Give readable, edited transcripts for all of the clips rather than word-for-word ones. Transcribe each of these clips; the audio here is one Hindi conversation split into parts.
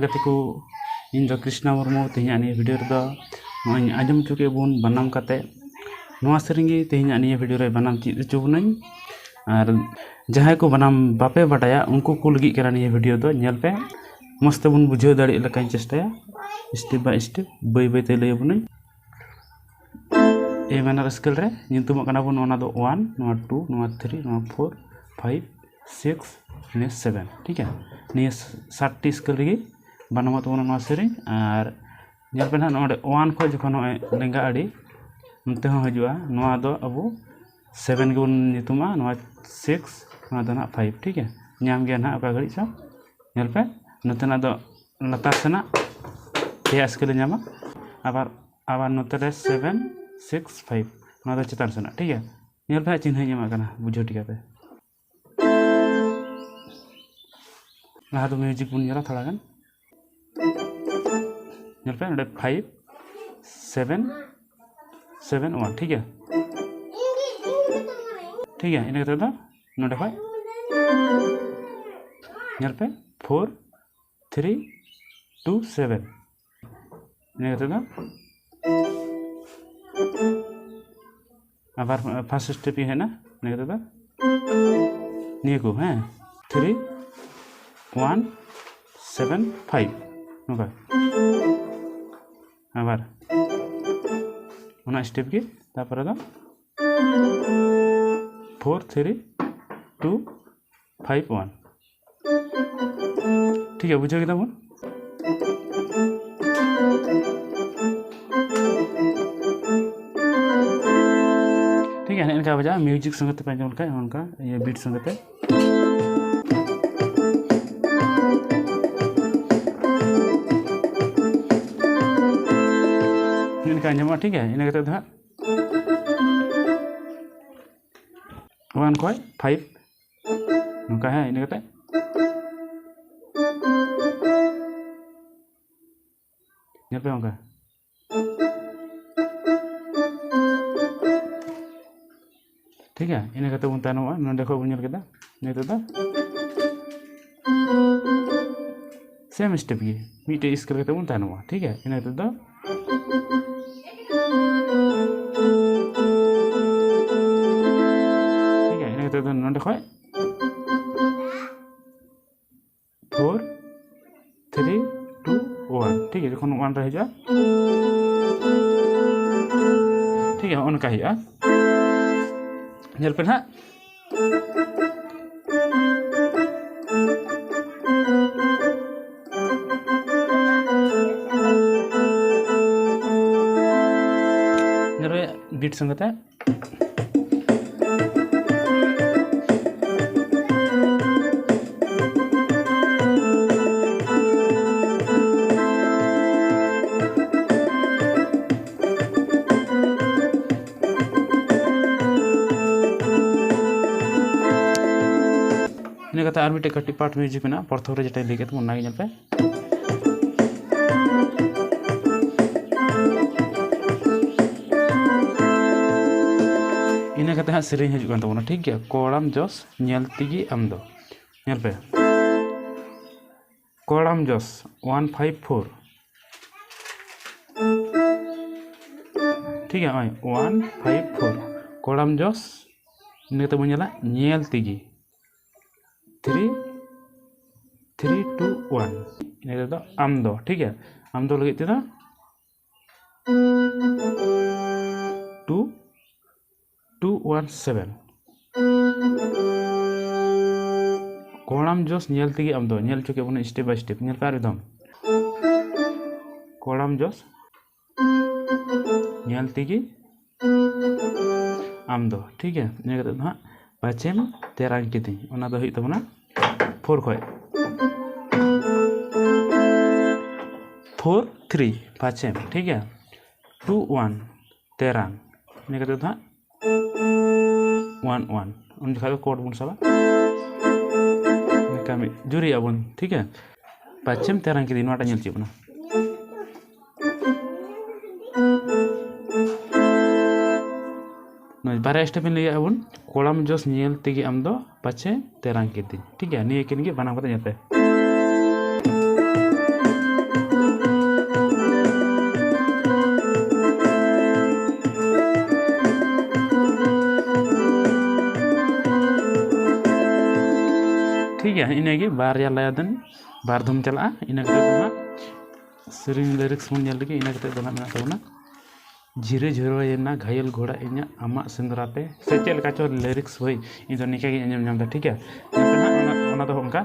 गाते को इन दो कृष्णा मुर्मू तेहना निया वीडियो रे नोई आजम चुके बन बनाम काते नोआ सेरेंगी तेहना निया वीडियो रे बनाम चीज चुबनाई और जहां को बनाम बापे बाटाया उनको को लगी करा निया वीडियो दो नेल पे मस्त बन बुझाव दाड़ी लकान चेष्टाया स्टेप बाय स्टेप बै बै ते लय बुनाई ए मानर स्केल रे नितुम कना बन ओना दो 1 नोआ 2 नोआ 3 नोआ 4 5 6 ने 7 ठीक है निया 7 स्केल रे बनामा तो नोआ सेरेंग और नेल पे ना नोडे 1 खो जखन लेंगा आड़ी नते हो हजुआ नोआ दो अबो 7 के बन नितुमा नोआ 6 नोआ दो ना 5 ठीक है नाम गया ना अका घड़ी सा नेल पे नतना दो लतार सेना पे स्केल नामा आबार नते रे 7 6 5 नोआ दो चेतान सेना ठीक है नेल पे चिन्ह नामा कना बुझो टिकाते लहा दो म्यूजिक बन नेला थोड़ा गान नेल पे 5 7 7 1 ठीक है इन्हें कहते हैं नोटे भाई नेल पे 4 3 2 7 इन्हें कहते हैं आबार फर्स्ट स्टेप ही है ना इन्हें कहते हैं निये को हैं 3 1 7 5 नोका आबार उना स्टेप की तापर दा 4 3 2 5 1 ठीक है बुझे कितना बोल ठीक है इनका वजह म्यूजिक संगते पे उनका ये बीट संगते इनका जमा ठीक है इन्हें कहते हैं 1 को 5 उनका है इन्हें कहते यहाँ पे उनका ठीक है इन्हें कहते हैं तानो ना देखो बुनियाद के दा नहीं तो सेम स्टेप ये मीटे इसके कहते हैं तानो ठीक है इन्हें तो नोडे खय 4 3 2 1 ठीक है जखन 1 रह जा ठीक है उनका ही नेल पे ना नेल बीट संगत है कहते आर मिटे कटी पार्ट म्यूजिक में प्रथम रे जेटा लेके तुम नागी पे इना कहते हैं सेरेंज हजु कान तबना ठीक है कोड़ाम जस नेल तिगी आम दो नेल पे कोड़ाम जस 154 ठीक है 154 कोड़ाम जस इना कहते बनेला नेल तिगी 3 3 2 1 इन्हें तो आम दो ठीक है आम दो लगे तेरा 2 2 1 7 कोड़ाम जोस नेल तिगी आम दो नेल चुके बने स्टेप बाय स्टेप नेल पर एकदम कोड़ाम जोस नेल तिगी आम दो ठीक है इन्हें कहते हैं पाचेम तेरांग किती ओना दो हुई तबना 4 खय 4 3 पाचेम ठीक है 2 1 तेरांग इन्हें कहते हैं 1 1 उन जगह कोड बुन सबा कमी जुरी अबन ठीक है पाचेम तेरांग किती नोटा नेल चिबना बारे स्टेप इन लिया अबन कोड़ाम जोस नेल तिगी आम दो पाचे तेरांग किती ठीक है निये किन गे बनाम कते है इनगे बारया लायादन बार धम चला इन सेरिंग लिरिक्स बन नेल लगे इन मेना तबना झिरे झिरोना घायल घोड़ा इन आमा सेंद्राते से चल का चो लिरिक्स भाई इन तो निका गे अंजम नामदा ठीक है ओना दो उनका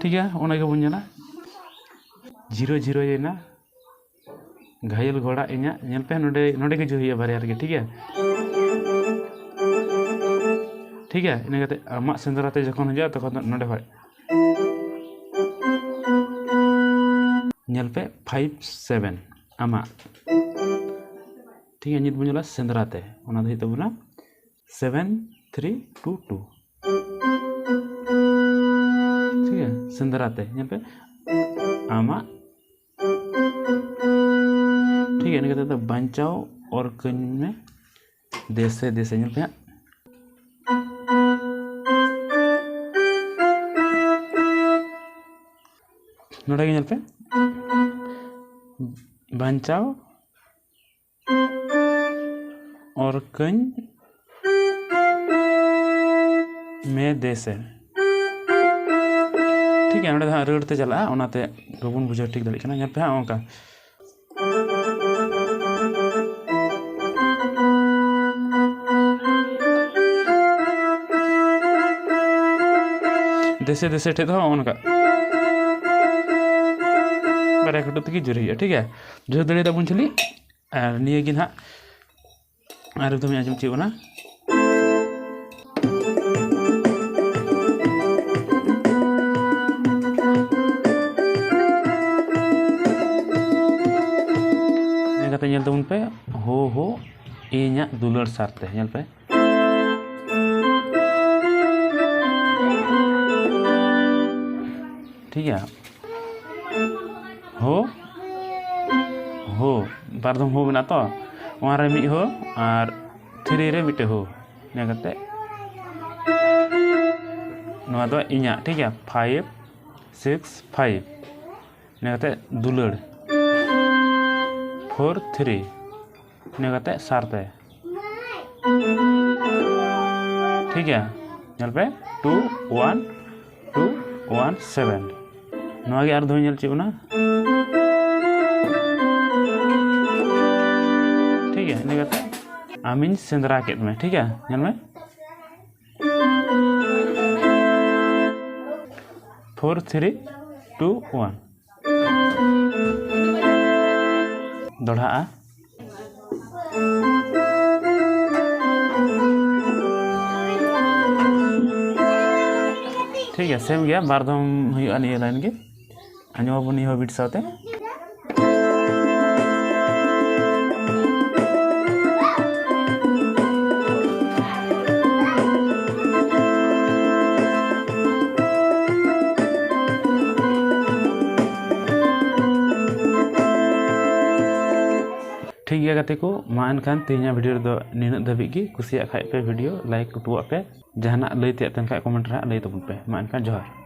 ठीक है ओना के बुझना झिरो झिरो येना घायल घोड़ा इना नेल पे नोडे नोडे के जो हुई बारे के ठीक है इन आमा सेंद्राते जखन हो जाए तखन नोडे भाई नेल पे 5 7 आमा ठीक है नित बुझला सेंद्राते ओना दहि तबना 7 3 2 2 ठीक है सेंद्राते नेल पे आमा ठीक है इनके बचाओ और कन में देसे देसे नेल पे नोडे नेल पे बचाओ और कन में देसे ठीक है नोडे रड़ते चला ओनाते बाबन बुझा ठीक दाड़ी कना नेल पे ओंका देसे देसे ठे तो ओनका बारे कटो तक जुरी ठीक है जो दड़े तबन चली और निये गिन हां और तुम आजम चीवना नेल तबन पे हो इना दुलर सारते नेल पे ठीक है हो बारदम हो बना तो वहाँ रे मी हो और 3 रे मिटे हो नेगते नवा दो इना ठीक है 5 6 5 नेगते दुलड़ 4 3 नेगते सारते ठीक है नेल पे 2 1 2 1 7 नवा के आर दो नेल चिबना ठीक है नेगते आमिन सेंद्रा केट में ठीक है नेल में 4 3 2 1 दोढ़ा ठीक है सेम गया बारदम हुआ निये लाइन के आजमाबन निये बीट साथे ठीक है गाते को मा एनखान तेहना वीडियो दो निना धाबी की कुसिया खाय पे वीडियो लाइक उटुआ पे जहाना लई ते तन खाय कमेंट रा लई तबन पे मा एनखान जोहार।